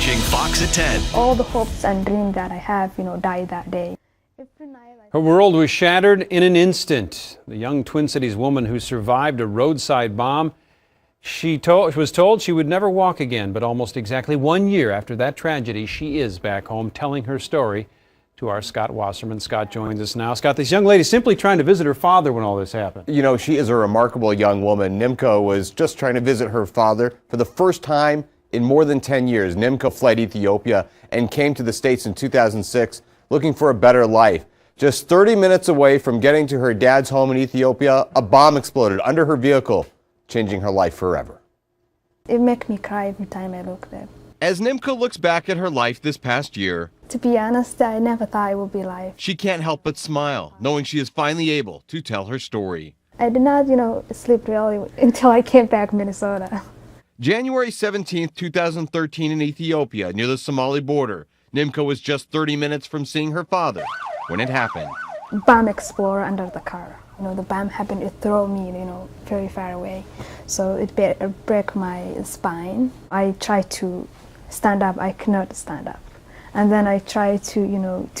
watching Fox at 10. All the hopes and dreams that I have, died that day. Her world was shattered in an instant. The young Twin Cities woman who survived a roadside bomb, was told she would never walk again, but almost exactly 1 year after that tragedy, she is back home telling her story to our Scott Wasserman. Scott joins us now. Scott, this young lady simply trying to visit her father when all this happened. You know, she is a remarkable young woman. Nimco was just trying to visit her father for the first time in more than 10 years. Nimco fled Ethiopia and came to the States in 2006 looking for a better life. Just 30 minutes away from getting to her dad's home in Ethiopia, a bomb exploded under her vehicle, changing her life forever. It makes me cry every time I look at it. As Nimco looks back at her life this past year, To be honest, I never thought it would be life. she can't help but smile, knowing she is finally able to tell her story. I did not, sleep really until I came back to Minnesota. January 17, 2013 in Ethiopia, near the Somali border, Nimco was just 30 minutes from seeing her father when it happened. Bomb exploded under the car. The bomb happened, it threw me, very far away. So it broke my spine. I tried to stand up, I cannot stand up. And then I tried to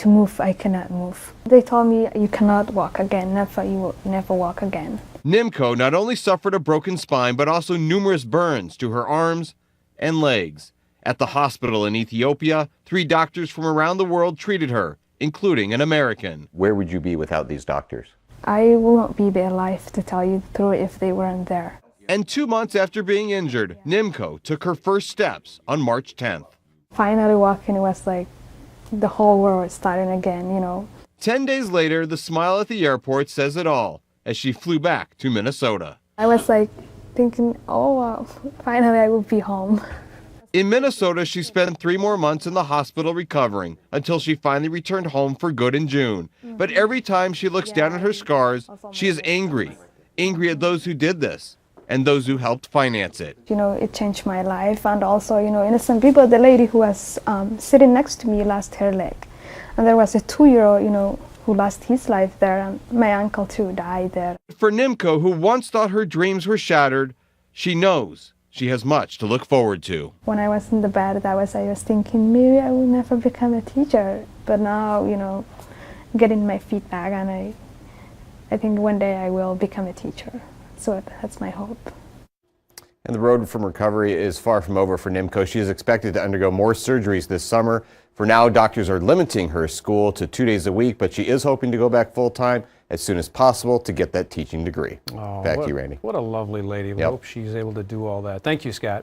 move, I cannot move. They told me you cannot walk again, you will never walk again. Nimco not only suffered a broken spine, but also numerous burns to her arms and legs. At the hospital in Ethiopia, 3 doctors from around the world treated her, including an American. Where would you be without these doctors? I will not be alive to tell you the truth if they weren't there. And 2 months after being injured, Nimco took her first steps on March 10th. Finally walking, it was like the whole world was starting again, 10 days later, the smile at the airport says it all as she flew back to Minnesota. I was like thinking, oh, wow, finally I will be home. In Minnesota, she spent 3 more months in the hospital recovering until she finally returned home for good in June. But every time she looks down at her scars, she is angry at those who did this and those who helped finance it. It changed my life, and also, innocent people. The lady who was sitting next to me lost her leg, and there was a 2-year-old, who lost his life there, and my uncle too died there. For Nimco, who once thought her dreams were shattered, she knows she has much to look forward to. When I was in the bed, I was thinking maybe I will never become a teacher, but now, getting my feet back, and I think one day I will become a teacher. So that's my hope. And the road from recovery is far from over for Nimco. She is expected to undergo more surgeries this summer. For now, doctors are limiting her school to 2 days a week, but she is hoping to go back full-time as soon as possible to get that teaching degree. Oh, Back to you, Randy. What a lovely lady. We hope she's able to do all that. Thank you, Scott.